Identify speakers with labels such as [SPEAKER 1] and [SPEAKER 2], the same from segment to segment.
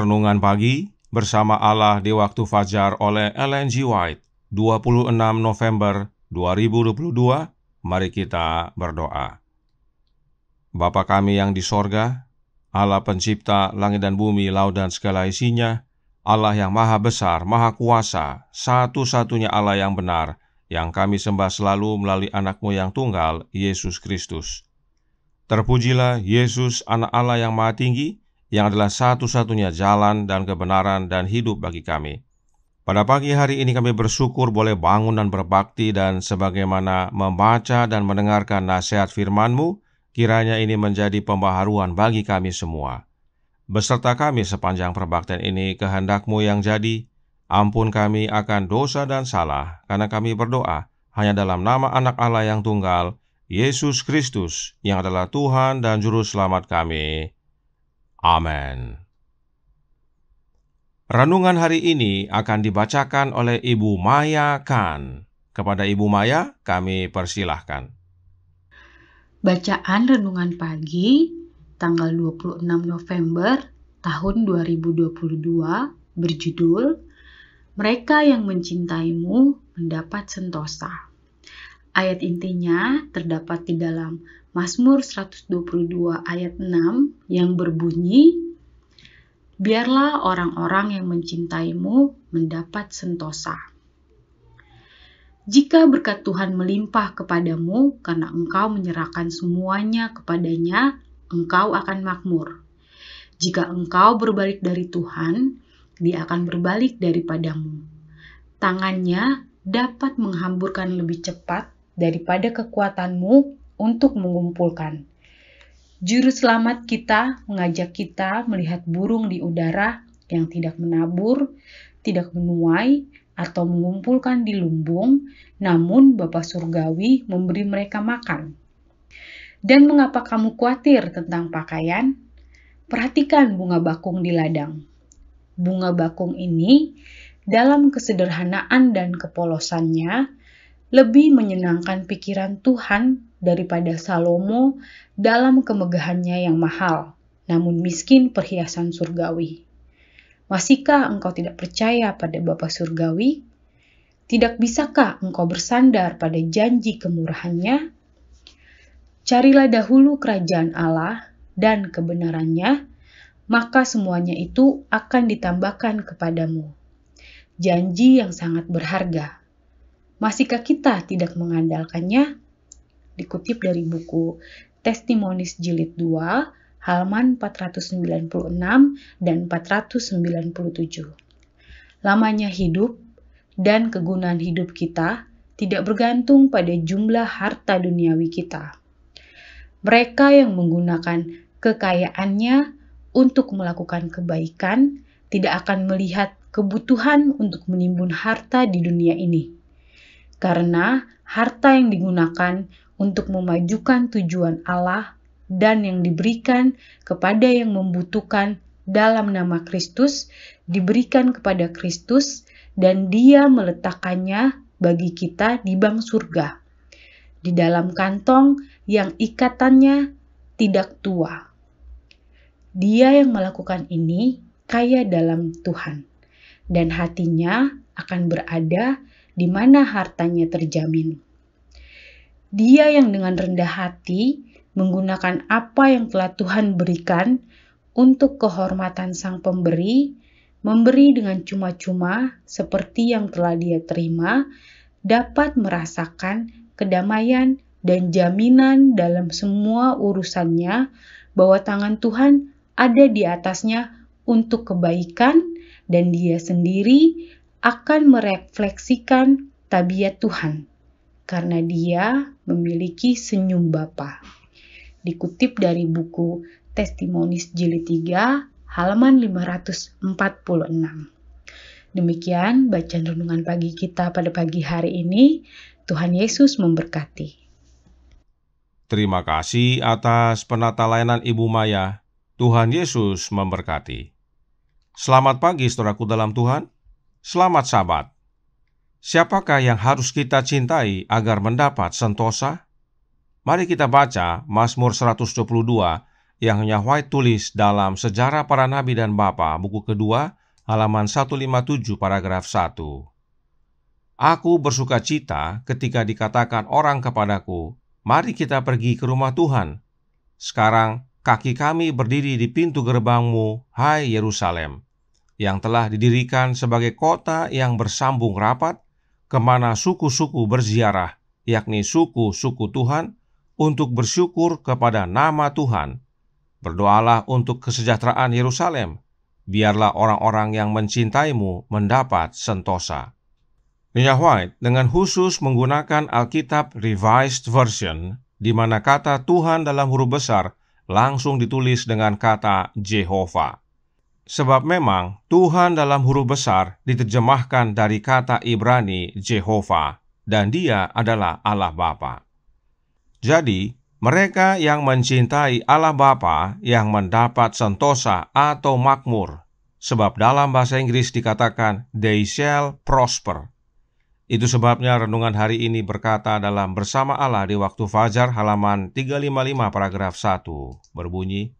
[SPEAKER 1] Renungan Pagi bersama Allah di waktu fajar oleh Ellen G. White, 26 November 2022. Mari kita berdoa. Bapa kami yang di sorga, Allah pencipta langit dan bumi, laut dan segala isinya, Allah yang maha besar, maha kuasa, satu-satunya Allah yang benar, yang kami sembah selalu melalui anak-Mu yang tunggal, Yesus Kristus. Terpujilah Yesus, anak Allah yang maha tinggi, yang adalah satu-satunya jalan dan kebenaran dan hidup bagi kami. Pada pagi hari ini kami bersyukur boleh bangun dan berbakti, dan sebagaimana membaca dan mendengarkan nasihat firman-Mu, kiranya ini menjadi pembaharuan bagi kami semua. Beserta kami sepanjang perbaktian ini, kehendak-Mu yang jadi. Ampun kami akan dosa dan salah, karena kami berdoa hanya dalam nama anak Allah yang tunggal, Yesus Kristus, yang adalah Tuhan dan Juru Selamat kami. Amin. Renungan hari ini akan dibacakan oleh Ibu Maya Khan. Kepada Ibu Maya, kami persilahkan.
[SPEAKER 2] Bacaan Renungan Pagi, tanggal 26 November tahun 2022, berjudul, Mereka yang mencintai-Mu mendapat sentosa. Ayat intinya terdapat di dalam Mazmur 122 ayat 6 yang berbunyi, Biarlah orang-orang yang mencintai-Mu mendapat sentosa. Jika berkat Tuhan melimpah kepadamu karena engkau menyerahkan semuanya kepadanya, engkau akan makmur. Jika engkau berbalik dari Tuhan, Dia akan berbalik daripadamu. Tangannya dapat menghamburkan lebih cepat daripada kekuatanmu untuk mengumpulkan. Juru selamat kita mengajak kita melihat burung di udara yang tidak menabur, tidak menuai, atau mengumpulkan di lumbung, namun Bapa Surgawi memberi mereka makan. Dan mengapa kamu khawatir tentang pakaian? Perhatikan bunga bakung di ladang. Bunga bakung ini, dalam kesederhanaan dan kepolosannya, lebih menyenangkan pikiran Tuhan daripada Salomo dalam kemegahannya yang mahal, namun miskin perhiasan surgawi. Masihkah engkau tidak percaya pada Bapa Surgawi? Tidak bisakah engkau bersandar pada janji kemurahannya? Carilah dahulu kerajaan Allah dan kebenarannya, maka semuanya itu akan ditambahkan kepadamu. Janji yang sangat berharga. Masihkah kita tidak mengandalkannya? Dikutip dari buku Testimonies Jilid 2, halaman 496 dan 497. Lamanya hidup dan kegunaan hidup kita tidak bergantung pada jumlah harta duniawi kita. Mereka yang menggunakan kekayaannya untuk melakukan kebaikan tidak akan melihat kebutuhan untuk menimbun harta di dunia ini. Karena harta yang digunakan untuk memajukan tujuan Allah dan yang diberikan kepada yang membutuhkan dalam nama Kristus, diberikan kepada Kristus, dan Dia meletakkannya bagi kita di bank surga, di dalam kantong yang ikatannya tidak tua. Dia yang melakukan ini kaya dalam Tuhan, dan hatinya akan berada di mana hartanya terjamin. Dia yang dengan rendah hati menggunakan apa yang telah Tuhan berikan untuk kehormatan Sang Pemberi, memberi dengan cuma-cuma seperti yang telah Dia terima, dapat merasakan kedamaian dan jaminan dalam semua urusannya bahwa tangan Tuhan ada di atasnya untuk kebaikan, dan Dia sendiri akan merefleksikan tabiat Tuhan, karena Dia memiliki senyum Bapa. Dikutip dari buku Testimonies Jilid 3, halaman 546. Demikian bacaan renungan pagi kita pada pagi hari ini. Tuhan Yesus memberkati.
[SPEAKER 1] Terima kasih atas penata layanan Ibu Maya. Tuhan Yesus memberkati. Selamat pagi saudaraku dalam Tuhan. Selamat Sabat. Siapakah yang harus kita cintai agar mendapat sentosa? Mari kita baca Mazmur 122 yang Nya White tulis dalam Sejarah Para Nabi dan Bapa, buku kedua, halaman 157, paragraf 1. Aku bersuka cita ketika dikatakan orang kepadaku, "Mari kita pergi ke rumah Tuhan." Sekarang kaki kami berdiri di pintu gerbangmu, hai Yerusalem, yang telah didirikan sebagai kota yang bersambung rapat, kemana suku-suku berziarah, yakni suku-suku Tuhan, untuk bersyukur kepada nama Tuhan. Berdoalah untuk kesejahteraan Yerusalem, biarlah orang-orang yang mencintaimu mendapat sentosa. Nya White dengan khusus menggunakan Alkitab Revised Version, di mana kata Tuhan dalam huruf besar langsung ditulis dengan kata Jehovah. Sebab memang Tuhan dalam huruf besar diterjemahkan dari kata Ibrani Jehovah, dan Dia adalah Allah Bapa. Jadi, mereka yang mencintai Allah Bapa yang mendapat sentosa atau makmur, sebab dalam bahasa Inggris dikatakan they shall prosper. Itu sebabnya renungan hari ini berkata dalam Bersama Allah di Waktu Fajar halaman 355 paragraf 1 berbunyi,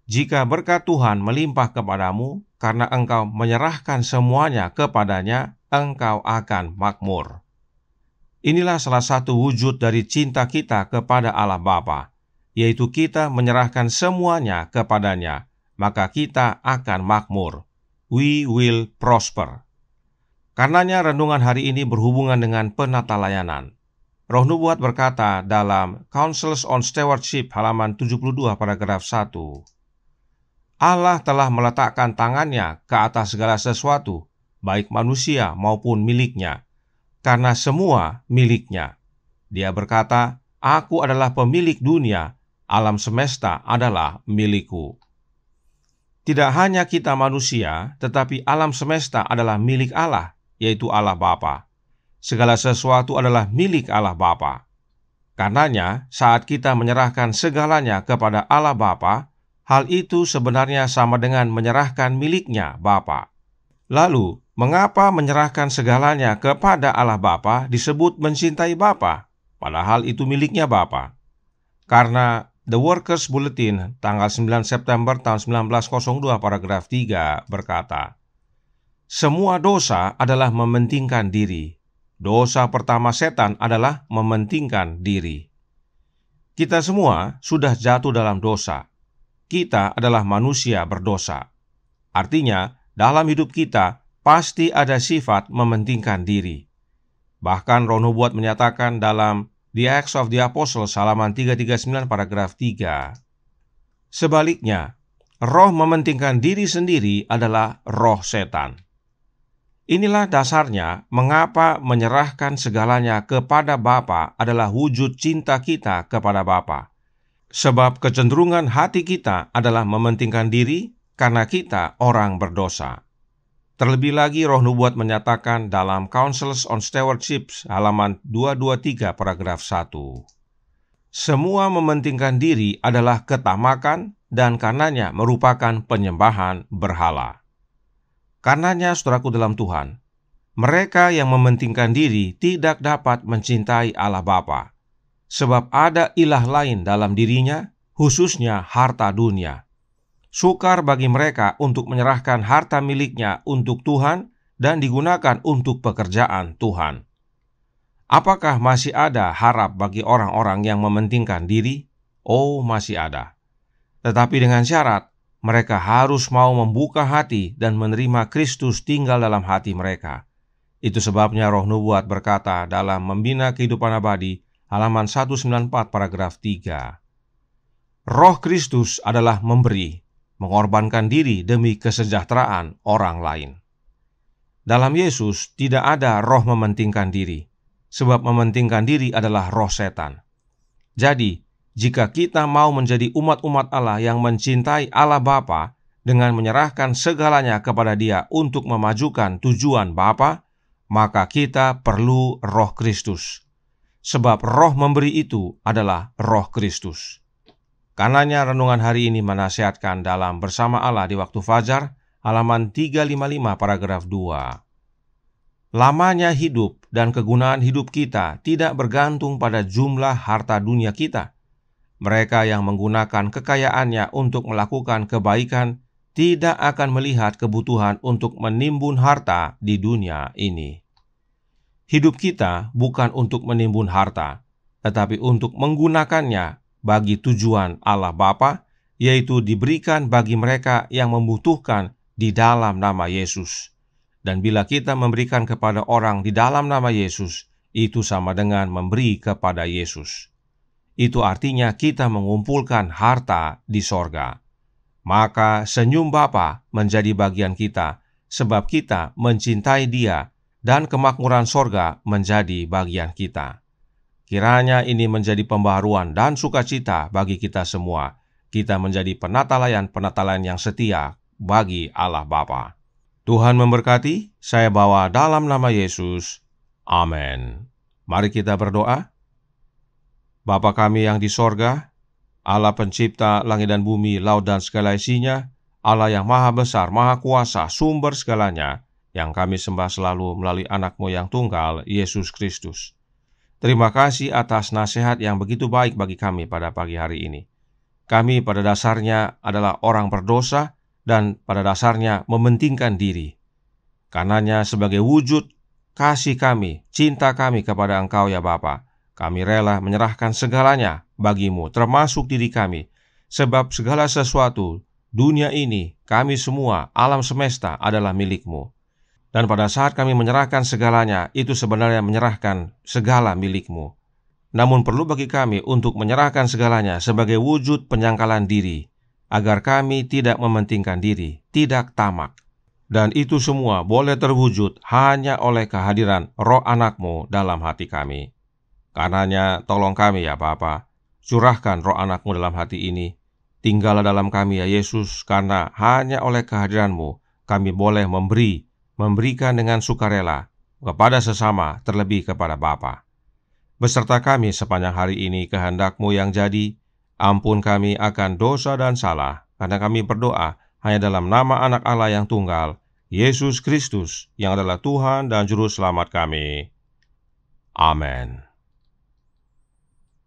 [SPEAKER 1] "Jika berkat Tuhan melimpah kepadamu karena engkau menyerahkan semuanya kepadanya, engkau akan makmur." Inilah salah satu wujud dari cinta kita kepada Allah Bapa, yaitu kita menyerahkan semuanya kepadanya, maka kita akan makmur. We will prosper. Karenanya renungan hari ini berhubungan dengan penata layanan. Roh Nubuat berkata dalam Counsels on Stewardship halaman 72 paragraf 1, Allah telah meletakkan tangannya ke atas segala sesuatu, baik manusia maupun miliknya, karena semua miliknya. Dia berkata, "Aku adalah pemilik dunia, alam semesta adalah milikku." Tidak hanya kita manusia, tetapi alam semesta adalah milik Allah, yaitu Allah Bapa. Segala sesuatu adalah milik Allah Bapa. Karenanya, saat kita menyerahkan segalanya kepada Allah Bapa, hal itu sebenarnya sama dengan menyerahkan miliknya Bapa. Lalu, mengapa menyerahkan segalanya kepada Allah Bapa disebut mencintai Bapa, padahal itu miliknya Bapa? Karena The Workers Bulletin tanggal 9 September tahun 1902 paragraf 3 berkata, "Semua dosa adalah mementingkan diri. Dosa pertama setan adalah mementingkan diri." Kita semua sudah jatuh dalam dosa. Kita adalah manusia berdosa. Artinya, dalam hidup kita pasti ada sifat mementingkan diri. Bahkan Roh Nubuat menyatakan dalam The Acts of the Apostles halaman 339 paragraf 3. Sebaliknya, roh mementingkan diri sendiri adalah roh setan. Inilah dasarnya mengapa menyerahkan segalanya kepada Bapa adalah wujud cinta kita kepada Bapa. Sebab kecenderungan hati kita adalah mementingkan diri karena kita orang berdosa. Terlebih lagi Roh Nubuat menyatakan dalam Counsels on Stewardship halaman 223 paragraf 1. Semua mementingkan diri adalah ketamakan dan karenanya merupakan penyembahan berhala. Karenanya, saudaraku dalam Tuhan, mereka yang mementingkan diri tidak dapat mencintai Allah Bapa, sebab ada ilah lain dalam dirinya, khususnya harta dunia. Sukar bagi mereka untuk menyerahkan harta miliknya untuk Tuhan dan digunakan untuk pekerjaan Tuhan. Apakah masih ada harap bagi orang-orang yang mementingkan diri? Oh, masih ada. Tetapi dengan syarat, mereka harus mau membuka hati dan menerima Kristus tinggal dalam hati mereka. Itu sebabnya Roh Nubuat berkata dalam Membina Kehidupan Abadi, halaman 194 paragraf 3. Roh Kristus adalah memberi, mengorbankan diri demi kesejahteraan orang lain. Dalam Yesus tidak ada roh mementingkan diri, sebab mementingkan diri adalah roh setan. Jadi, jika kita mau menjadi umat-umat Allah yang mencintai Allah Bapa dengan menyerahkan segalanya kepada Dia untuk memajukan tujuan Bapa, maka kita perlu Roh Kristus. Sebab roh memberi itu adalah Roh Kristus. Karenanya renungan hari ini menasihatkan dalam Bersama Allah di Waktu Fajar, halaman 355 paragraf 2. Lamanya hidup dan kegunaan hidup kita tidak bergantung pada jumlah harta dunia kita. Mereka yang menggunakan kekayaannya untuk melakukan kebaikan tidak akan melihat kebutuhan untuk menimbun harta di dunia ini. Hidup kita bukan untuk menimbun harta, tetapi untuk menggunakannya bagi tujuan Allah Bapa, yaitu diberikan bagi mereka yang membutuhkan di dalam nama Yesus. Dan bila kita memberikan kepada orang di dalam nama Yesus, itu sama dengan memberi kepada Yesus. Itu artinya kita mengumpulkan harta di sorga. Maka senyum Bapa menjadi bagian kita, sebab kita mencintai Dia, dan kemakmuran sorga menjadi bagian kita. Kiranya ini menjadi pembaharuan dan sukacita bagi kita semua. Kita menjadi penatalayan-penatalayan yang setia bagi Allah Bapa. Tuhan memberkati, saya bawa dalam nama Yesus. Amin. Mari kita berdoa. Bapa kami yang di sorga, Allah pencipta langit dan bumi, laut dan segala isinya, Allah yang maha besar, maha kuasa, sumber segalanya, yang kami sembah selalu melalui anak-Mu yang tunggal, Yesus Kristus. Terima kasih atas nasihat yang begitu baik bagi kami pada pagi hari ini. Kami pada dasarnya adalah orang berdosa dan pada dasarnya mementingkan diri. Karenanya sebagai wujud kasih kami, cinta kami kepada Engkau ya Bapa, kami rela menyerahkan segalanya bagi-Mu, termasuk diri kami, sebab segala sesuatu, dunia ini, kami semua, alam semesta adalah milik-Mu. Dan pada saat kami menyerahkan segalanya, itu sebenarnya menyerahkan segala milik-Mu. Namun perlu bagi kami untuk menyerahkan segalanya sebagai wujud penyangkalan diri, agar kami tidak mementingkan diri, tidak tamak. Dan itu semua boleh terwujud hanya oleh kehadiran Roh Anak-Mu dalam hati kami. Karenanya tolong kami ya Bapa, curahkan Roh Anak-Mu dalam hati ini. Tinggallah dalam kami ya Yesus, karena hanya oleh kehadiran-Mu kami boleh memberikan dengan sukarela kepada sesama, terlebih kepada Bapa. Beserta kami sepanjang hari ini kehendak-Mu yang jadi, ampun kami akan dosa dan salah, karena kami berdoa hanya dalam nama Anak Allah yang tunggal, Yesus Kristus, yang adalah Tuhan dan Juru Selamat kami. Amin.